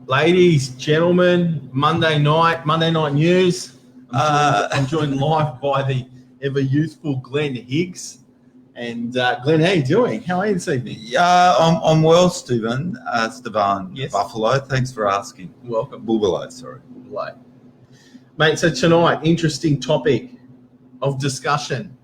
Ladies, gentlemen, Monday night news. I'm joined live by the ever youthful Glen Higgs. And Glen, how are you doing? How are you this evening? I'm well, Stevan Bubalo. Thanks for asking. Welcome. Bubalo, sorry. Bubalo. Mate, so tonight, interesting topic of discussion.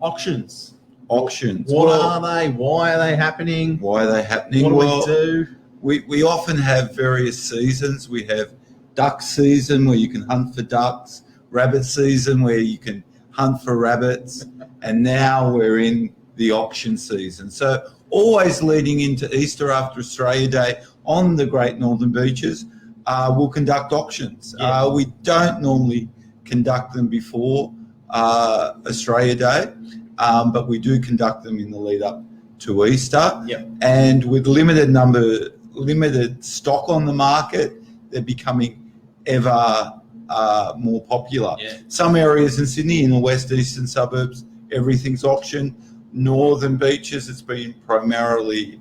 Auctions. What are they? Why are they happening? What do we do? We often have various seasons. We have duck season where you can hunt for ducks, rabbit season where you can hunt for rabbits, and now we're in the auction season. So always leading into Easter after Australia Day on the Great Northern Beaches, we'll conduct auctions. Yeah. We don't normally conduct them before Australia Day, but we do conduct them in the lead up to Easter. Yep. And with limited stock on the market, they're becoming ever more popular. Yeah. Some areas in Sydney, in the west eastern suburbs, everything's auctioned. Northern beaches, it's been primarily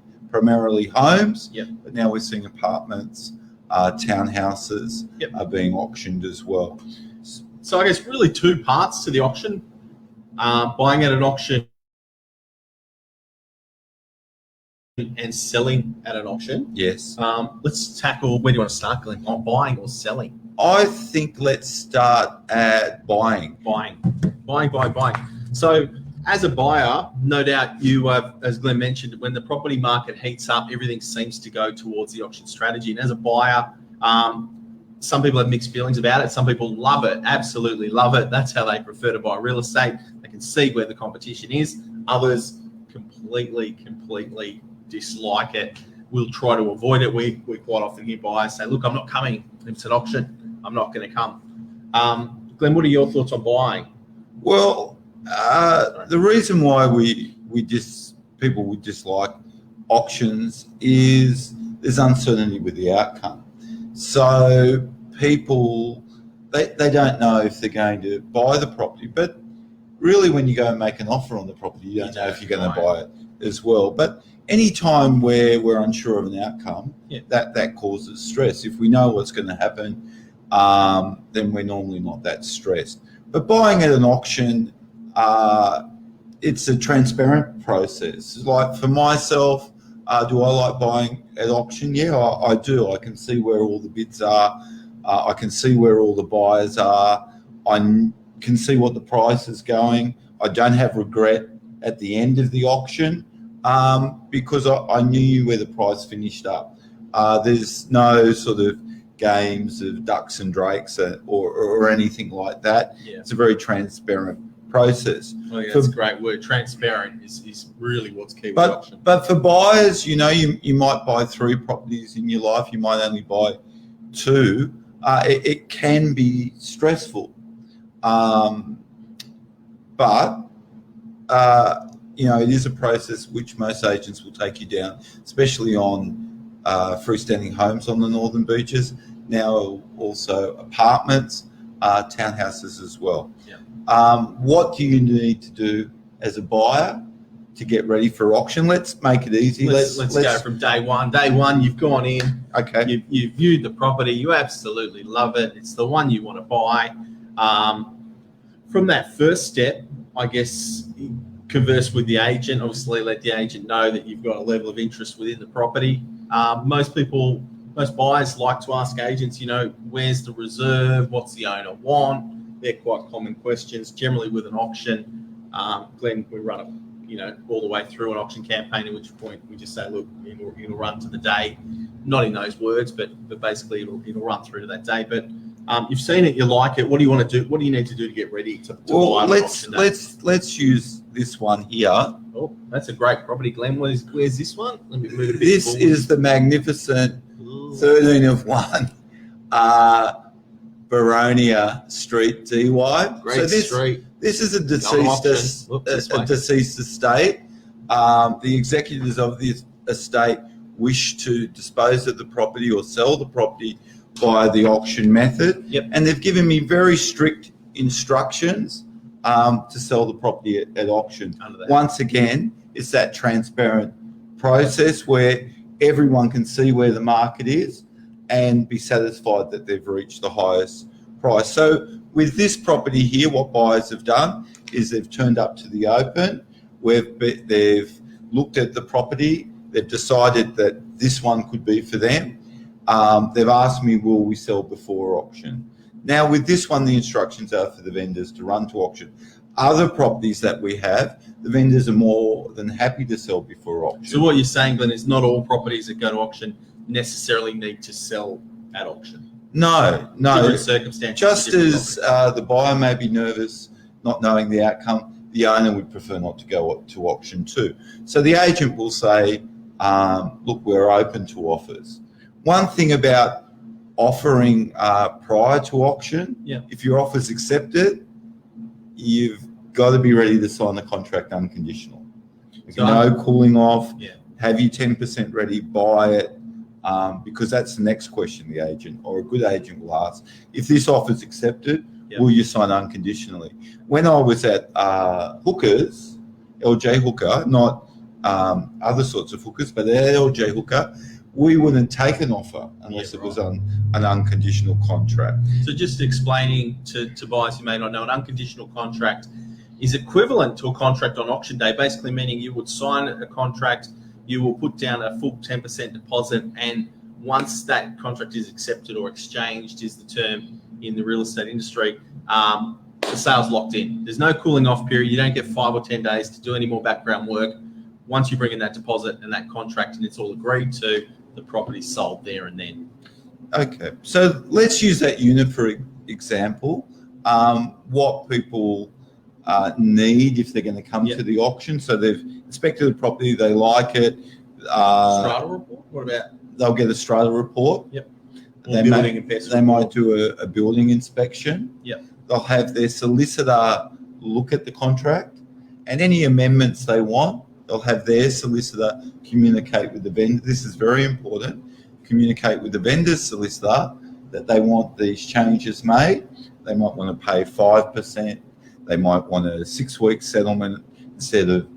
homes. Yep. But now we're seeing apartments, townhouses are being auctioned as well. So I guess really two parts to the auction. Buying at an auction and selling at an auction. Yes. Let's tackle, where do you want to start, Glenn? Buying or selling? I think let's start at buying. Buying. So as a buyer, no doubt you have, as Glenn mentioned, when the property market heats up, everything seems to go towards the auction strategy. And as a buyer, some people have mixed feelings about it. Some people love it, absolutely love it. That's how they prefer to buy real estate. They can see where the competition is. Others completely dislike it. We'll try to avoid it. We quite often hear buyers say, look, I'm not coming. If it's an auction, I'm not going to come. Glenn, what are your thoughts on buying? Well, the reason why people would dislike auctions is there's uncertainty with the outcome. So people, they don't know if they're going to buy the property, but really when you go and make an offer on the property, you don't know if you're going to buy it as well. But any time where we're unsure of an outcome, that causes stress. If we know what's going to happen, then we're normally not that stressed. But buying at an auction, it's a transparent process. Like for myself, do I like buying at auction? Yeah, I do. I can see where all the bids are. I can see where all the buyers are. I can see what the price is going. I don't have regret at the end of the auction because I knew where the price finished up. There's no sort of games of ducks and drakes or anything like that. Yeah. It's a very transparent process. Oh, yeah, that's a great word. Transparent is really what's key with auction. But for buyers, you might buy 3 properties in your life. You might only buy 2. It can be stressful. But it is a process which most agents will take you down, especially on freestanding homes on the northern beaches. Now also apartments, townhouses as well. Yeah. What do you need to do as a buyer to get ready for auction? Let's make it easy. Let's go from day one. Day one, you've gone in. Okay. You've viewed the property. You absolutely love it. It's the one you want to buy. From that first step, I guess, converse with the agent. Obviously, let the agent know that you've got a level of interest within the property. Most buyers like to ask agents, where's the reserve? What's the owner want? They're quite common questions. Generally, with an auction, Glenn, we run all the way through an auction campaign, at which point we just say, look, it'll run to the day. Not in those words, but basically it'll run through to that day. But you've seen it, you like it. What do you want to do? What do you need to do to get ready to buy an auction day? Let's use this one here. Oh, that's a great property, Glenn. Where's this one? Let me move a bit This forward. is the magnificent 13 of 1 Baronia Street, DY. Great street. This is a deceased estate. The executors of this estate wish to dispose of the property or sell the property via the auction method. Yep. And they've given me very strict instructions to sell the property at auction. Once again, it's that transparent process where everyone can see where the market is. and be satisfied that they've reached the highest price. So with this property here, what buyers have done is they've turned up to the open, they've looked at the property, they've decided that this one could be for them. They've asked me, will we sell before auction? Now with this one, the instructions are for the vendors to run to auction. Other properties that we have, the vendors are more than happy to sell before auction. So what you're saying, Glenn, is not all properties that go to auction necessarily need to sell at auction. No. Different circumstances. Just as the buyer may be nervous, not knowing the outcome, the owner would prefer not to go to auction too. So the agent will say, look, we're open to offers. One thing about offering prior to auction, if your offer's accepted, you've got to be ready to sign the contract unconditional. No cooling off. Have you 10% ready, buy it, because that's the next question the agent or a good agent will ask. If this offer's accepted, will you sign unconditionally? When I was at Hookers, LJ Hooker, not other sorts of hookers, but at LJ Hooker, we wouldn't take an offer unless it was on an unconditional contract. So just explaining to buyers who may not know, an unconditional contract is equivalent to a contract on auction day, basically meaning you would sign a contract, you will put down a full 10% deposit, and once that contract is accepted or exchanged is the term in the real estate industry, the sale's locked in. There's no cooling off period. You don't get 5 or 10 days to do any more background work. Once you bring in that deposit and that contract and it's all agreed to, the property's sold there and then. Okay, so let's use that unit for example. What people need if they're going to come to the auction. So they've inspected the property, they like it. Strata report? What about? They'll get a strata report. They might do a building inspection. They'll have their solicitor look at the contract and any amendments they want. They'll have their solicitor communicate with the vendor. This is very important. Communicate with the vendor's solicitor that they want these changes made. They might want to pay 5%. They might want a 6-week settlement instead of,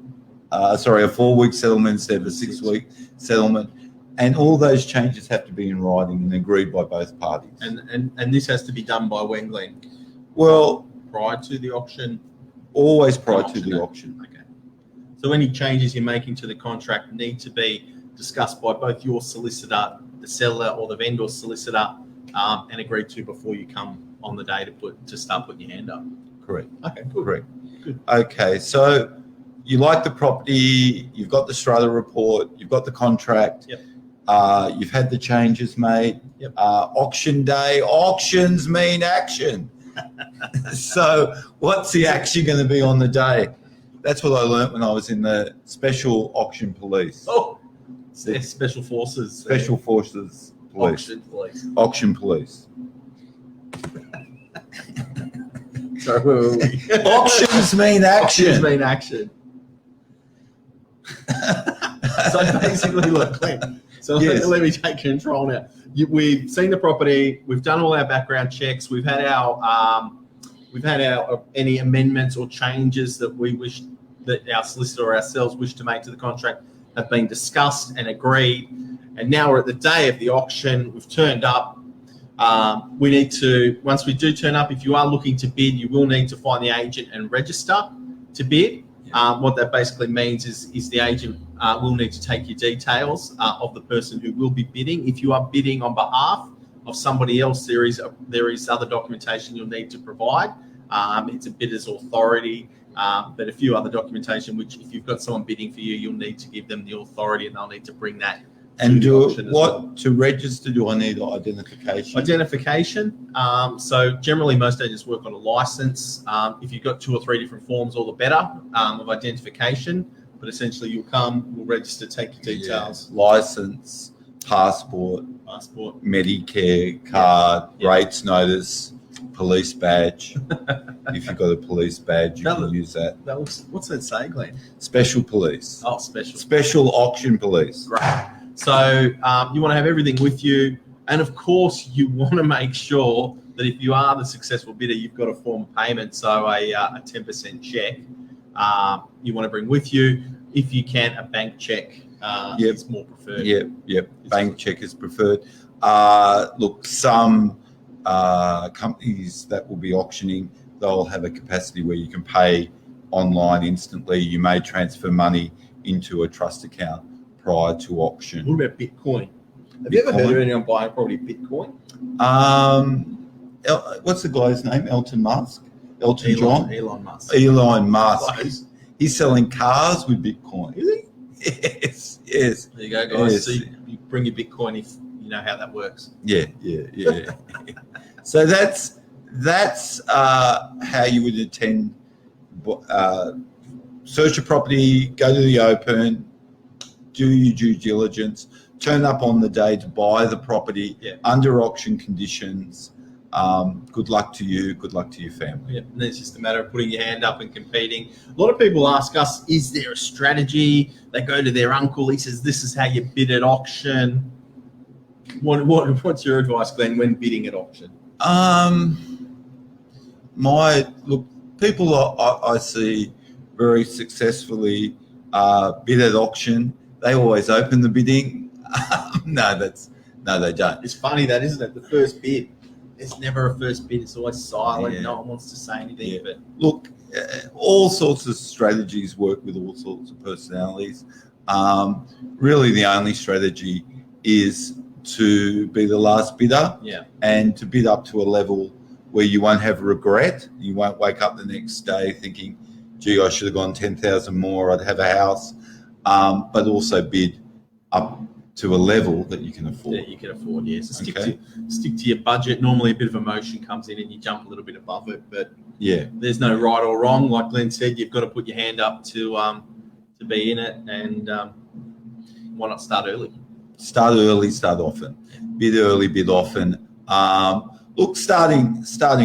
a 4-week settlement instead of a 6-week settlement. And all those changes have to be in writing and agreed by both parties. And this has to be done by when, Glenn? Well, prior to the auction? Always prior to the auction. Okay. So any changes you're making to the contract need to be discussed by both your solicitor, the seller, or the vendor's solicitor, and agreed to before you come on the day to start putting your hand up. Correct. Okay, cool. Correct. Good. Okay, so you like the property, you've got the strata report, you've got the contract, you've had the changes made. Auction day, auctions mean action. So what's the action going to be on the day? That's what I learnt when I was in the Special Auction Police. Oh, Special Forces. Special Forces Police. Auction Police. Auction Police. Sorry, where were we? Auctions mean action. Auctions mean action. So basically, look, Glenn, let me take control now. We've seen the property. We've done all our background checks. We've had our any amendments or changes that our solicitor or ourselves wish to make to the contract have been discussed and agreed. And now we're at the day of the auction. We've turned up. We need to, once we do turn up, if you are looking to bid, you will need to find the agent and register to bid. What that basically means is the agent will need to take your details of the person who will be bidding. If you are bidding on behalf of somebody else, there is other documentation you'll need to provide. It's a bidder's authority, but a few other documentation, which if you've got someone bidding for you, you'll need to give them the authority and they'll need to bring that. And to register, do I need identification? Identification. So generally most agents work on a license. If you've got 2 or 3 different forms, all the better of identification. But essentially you'll come, we'll register, take your details. License, passport, Medicare card, rates notice, police badge. If you've got a police badge, you can use that. What's that say, Glenn? Special police. Oh, special. Special auction police. Right. So you want to have everything with you. And of course, you want to make sure that if you are the successful bidder, you've got a form of payment. So a 10% check you want to bring with you. If you can, a bank check is more preferred. Yep. Bank check is preferred. Look, some companies that will be auctioning, they'll have a capacity where you can pay online instantly. You may transfer money into a trust account prior to auction. What about Bitcoin? Have you ever heard of anyone buying probably Bitcoin? What's the guy's name? Elon Musk. Elon Musk. Elon Musk. He's selling cars with Bitcoin. Is Yes. There you go, guys. Yes. So you bring your Bitcoin if you know how that works. Yeah. So that's how you would attend. Search a property, go to the open, do your due diligence, turn up on the day to buy the property under auction conditions. Good luck to you. Good luck to your family. Yeah, and it's just a matter of putting your hand up and competing. A lot of people ask us, is there a strategy? They go to their uncle. He says, this is how you bid at auction. What's your advice, Glenn, when bidding at auction? People I see very successfully bid at auction. They always open the bidding. No, they don't. It's funny that, isn't it? The first bid. There's never a first bid. It's always silent. Yeah. No one wants to say anything. Yeah. But look, all sorts of strategies work with all sorts of personalities. Really, the only strategy is to be the last bidder and to bid up to a level where you won't have regret. You won't wake up the next day thinking, gee, I should have gone 10,000 more. I'd have a house. But also bid up to a level that you can afford. Yeah, you can afford, yes. So stick to your budget. Normally a bit of emotion comes in and you jump a little bit above it, but there's no right or wrong. Like Glenn said, you've got to put your hand up to be in it, and why not start early? Start early, start often. Bid early, bid often. Look, starting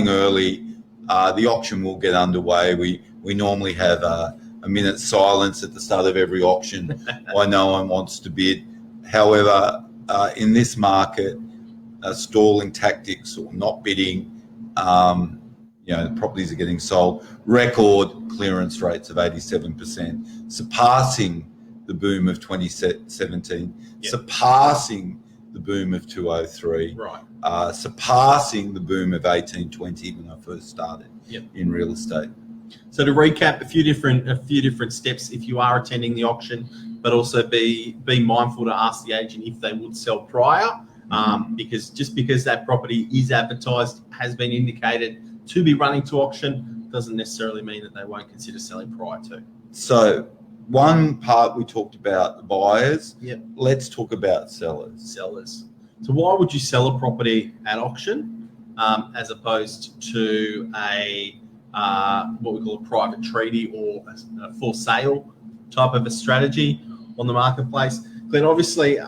early, the auction will get underway. We normally have a minute's silence at the start of every auction why no one wants to bid. However, in this market, stalling tactics or not bidding, the properties are getting sold. Record clearance rates of 87%, surpassing the boom of 2017, surpassing the boom of 2003, surpassing the boom of 1820 when I first started in real estate. So to recap, a few different steps if you are attending the auction, but also be mindful to ask the agent if they would sell prior, because just because that property is advertised, has been indicated to be running to auction, doesn't necessarily mean that they won't consider selling prior to. So one part we talked about the buyers. Let's talk about sellers. So why would you sell a property at auction as opposed to a what we call a private treaty or a for sale type of a strategy on the marketplace? Glenn, obviously,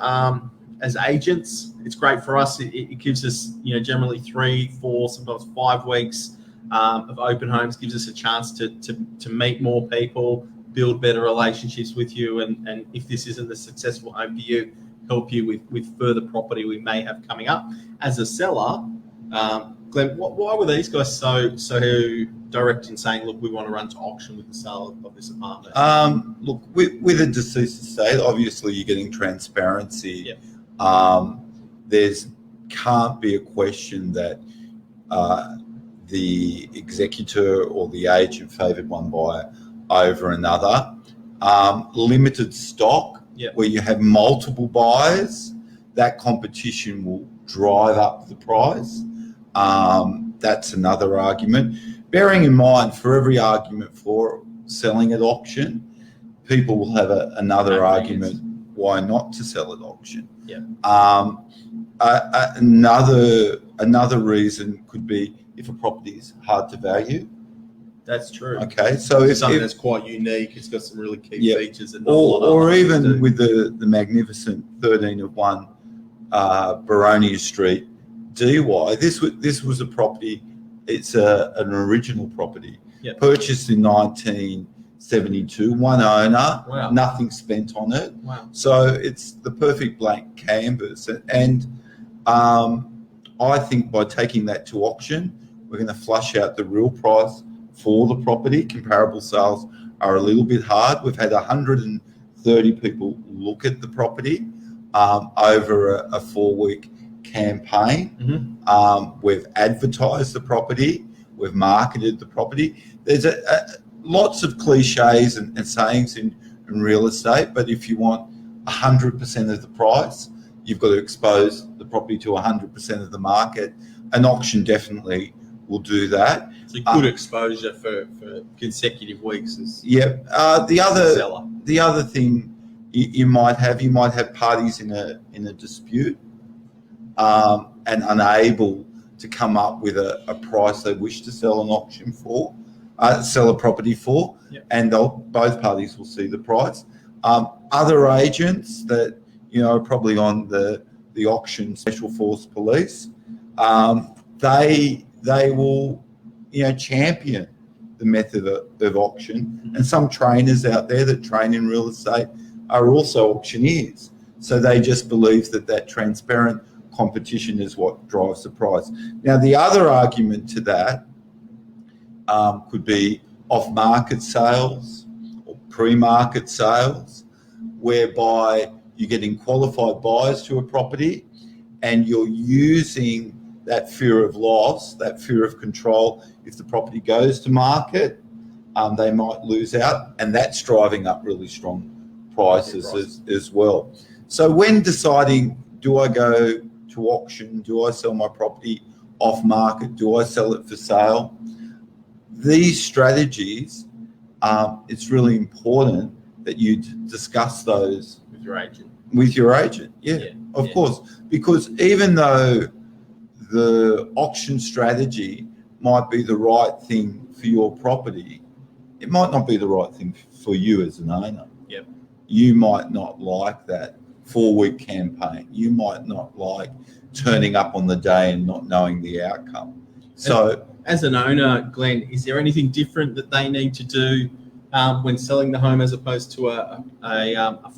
as agents, it's great for us. It gives us, generally 3, 4, sometimes 5 weeks of open homes. Gives us a chance to meet more people, build better relationships with you, and if this isn't a successful home for you, help you with further property we may have coming up. As a seller, Glenn, why were these guys so direct in saying, look, we want to run to auction with the sale of this apartment? Look, with a deceased estate, obviously you're getting transparency. There's can't be a question that the executor or the agent favoured one buyer over another. Limited stock, where you have multiple buyers, that competition will drive up the price. That's another argument. Bearing in mind, for every argument for selling at auction, people will have another argument why not to sell at auction. Another reason could be if a property is hard to value. That's true. Okay, so if something that's quite unique, it's got some really key features, and or even with the magnificent 13 of 1 Baronia Street DY. This was a property. It's an original property purchased in 1972. One owner, nothing spent on it. So it's the perfect blank canvas. And I think by taking that to auction, we're going to flush out the real price for the property. Comparable sales are a little bit hard. We've had 30 people look at the property over a 4-week campaign. We've advertised the property. We've marketed the property. There's lots of cliches and sayings in real estate, but if you want 100% of the price, you've got to expose the property to 100% of the market. An auction definitely will do that. It's a good exposure for consecutive weeks. The other thing you might have parties in a dispute and unable to come up with a price they wish to sell an auction for, sell a property for, and both parties will see the price. Other agents that are probably on the auction, special force police, they will champion the method of auction, and some trainers out there that train in real estate are also auctioneers. So they just believe that transparent competition is what drives the price. Now, the other argument to that could be off-market sales or pre-market sales, whereby you're getting qualified buyers to a property and you're using that fear of loss, that fear of control. If the property goes to market, they might lose out, and that's driving up really strong prices as well. So when deciding, do I go to auction, do I sell my property off market, do I sell it for sale, these strategies, it's really important that you discuss those with your agent. Of course, because even though the auction strategy might be the right thing for your property, it might not be the right thing for you as an owner. You might not like that 4-week campaign. You might not like turning up on the day and not knowing the outcome. So, as an owner, Glenn, is there anything different that they need to do when selling the home as opposed to a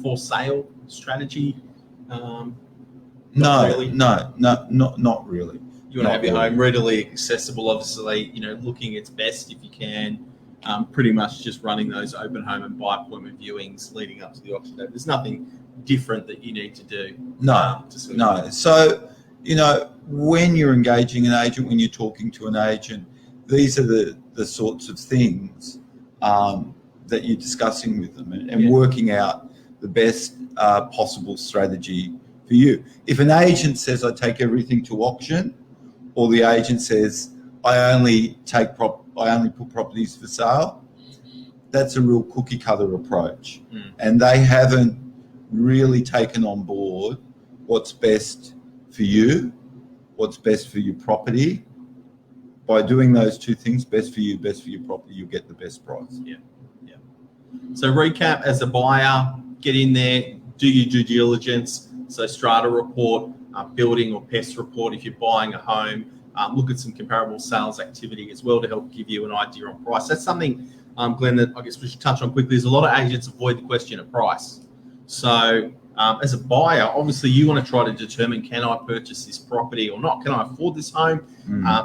for sale strategy? Not really. You want to have your home readily accessible, obviously, looking its best if you can. Pretty much just running those open home and buy appointment viewings leading up to the auction day. There's nothing different that you need to do. No. So, when you're engaging an agent, when you're talking to an agent, these are the sorts of things that you're discussing with them and working out the best possible strategy for you. If an agent says, I take everything to auction, or the agent says, I only put properties for sale, that's a real cookie cutter approach. And they haven't really taken on board what's best for you, what's best for your property. By doing those two things, best for you, best for your property, you'll get the best price. So recap, as a buyer, get in there, do your due diligence. So strata report, building or pest report if you're buying a home. Look at some comparable sales activity as well to help give you an idea on price. That's something, Glenn, that I guess we should touch on quickly. There's a lot of agents avoid the question of price. So as a buyer, obviously you want to try to determine, can I purchase this property or not? Can I afford this home?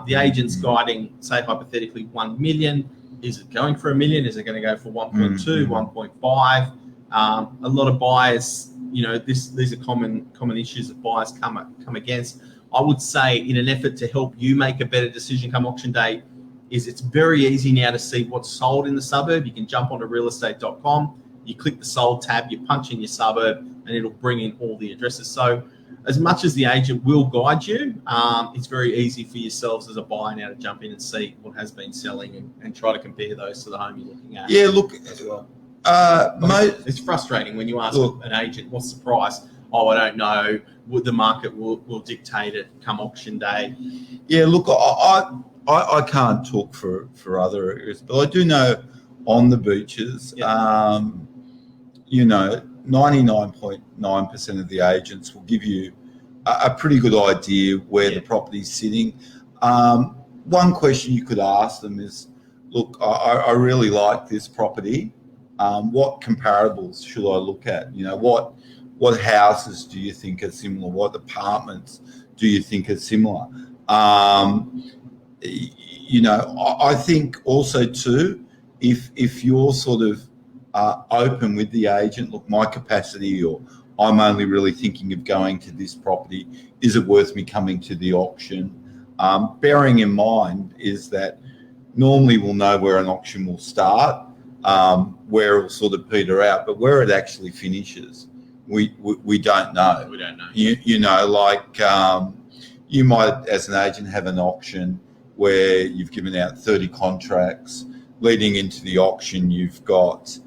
The agent's guiding, say hypothetically, 1 million. Is it going for $1 million? Is it going to go for 1.2, 1.5? A lot of buyers, these are common issues that buyers come against. I would say, in an effort to help you make a better decision come auction day, it's very easy now to see what's sold in the suburb. You can jump onto realestate.com, you click the sold tab, you punch in your suburb, and it'll bring in all the addresses. So as much as the agent will guide you, it's very easy for yourselves as a buyer now to jump in and see what has been selling and try to compare those to the home you're looking at. Yeah, look, as well. It's frustrating when you ask an agent, what's the price? Oh, I don't know. The market will dictate it come auction day. Yeah, look, I can't talk for other areas, but I do know on the beaches, 99.9% of the agents will give you a pretty good idea where the property's sitting. One question you could ask them is, look, I really like this property. What comparables should I look at? What houses do you think are similar? What apartments do you think are similar? I think also too, if you're sort of open with the agent. Look, my capacity, or I'm only really thinking of going to this property. Is it worth me coming to the auction? Bearing in mind is that normally we'll know where an auction will start, where it will sort of peter out, but where it actually finishes, we don't know. We don't know. You know, like you might, as an agent, have an auction where you've given out 30 contracts. Leading into the auction, you've got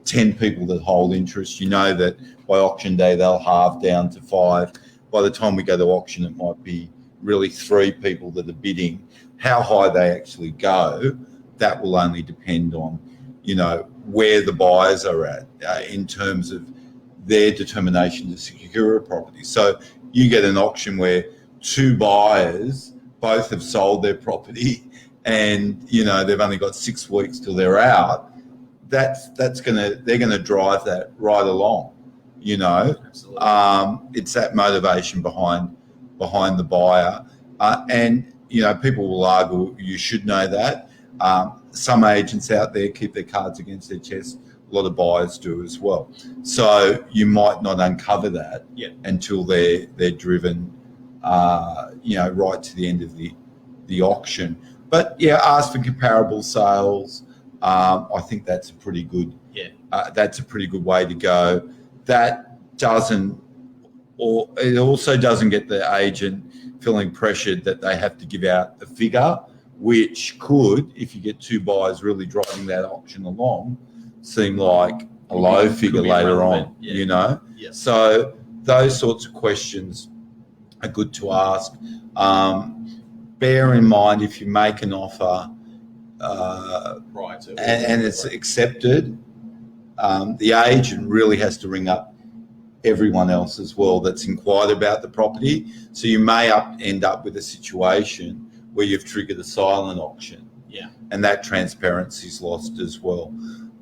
10 people that hold interest. You know that by auction day they'll halve down to 5. By the time we go to auction, it might be really 3 people that are bidding. How high they actually go, that will only depend on, you know, where the buyers are at in terms of their determination to secure a property. So you get an auction where 2 buyers both have sold their property, and you know they've only got 6 weeks till they're out. They're gonna drive that right along. You know, it's that motivation behind the buyer, and you know people will argue you should know that. Some agents out there keep their cards against their chest. A lot of buyers do as well. So you might not uncover that until they're driven, you know, right to the end of the auction. But yeah, ask for comparable sales. I think that's a pretty good. That's a pretty good way to go. That doesn't, or it also doesn't get the agent feeling pressured that they have to give out a figure, which could, if you get 2 buyers really driving that auction along, seem like a low figure later on. You know. So those sorts of questions are good to ask. Bear in mind, if you make an offer and it's accepted, the agent really has to ring up everyone else as well that's inquired about the property. So you may end up with a situation where you've triggered a silent auction, and that transparency is lost as well.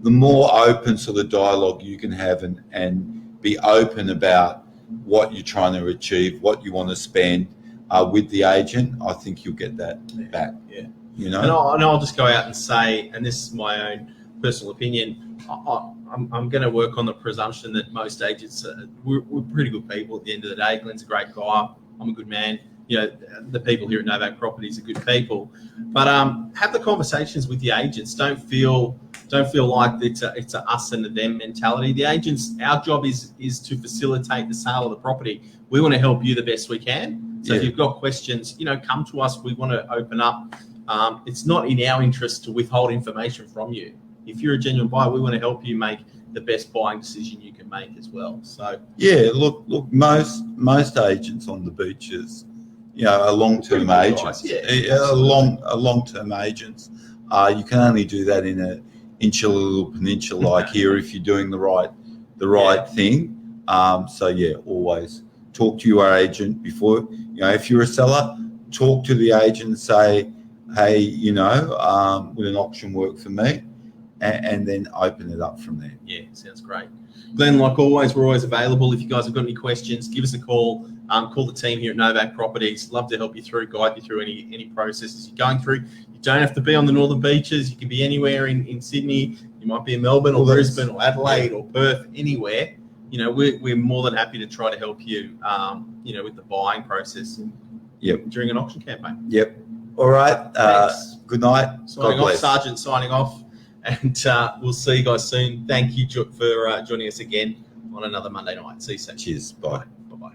The more open sort of dialogue you can have and be open about what you're trying to achieve, what you want to spend with the agent, I think you'll get that back. You know, and I'll just go out and say, and this is my own personal opinion, I'm going to work on the presumption that most agents we're pretty good people at the end of the day. Glen's a great guy. I'm a good man. You know, the people here at Novak Properties are good people. But have the conversations with the agents. Don't feel like it's a us and a them mentality. The agents, our job is to facilitate the sale of the property. We want to help you the best we can. So if you've got questions, you know, come to us. We want to open up. It's not in our interest to withhold information from you. If you're a genuine buyer, we want to help you make the best buying decision you can make as well. So look, most agents on the beaches, you know, are long-term agents. Long-term agents. You can only do that in a insular little peninsula like here if you're doing the right thing. Always talk to your agent before. You know, if you're a seller, talk to the agent and say, hey, you know, would an auction work for me? And then open it up from there. Yeah, sounds great. Glen, like always, we're always available. If you guys have got any questions, give us a call. Call the team here at Novak Properties. Love to help you through, guide you through any processes you're going through. You don't have to be on the northern beaches. You can be anywhere in Sydney. You might be in Melbourne or Brisbane or Adelaide or Perth, anywhere. You know, we're more than happy to try to help you, you know, with the buying process during an auction campaign. Yep. All right. Good night. Signing off, Sergeant, signing off. And we'll see you guys soon. Thank you for joining us again on another Monday night. See you soon. Cheers. Bye. Bye-bye.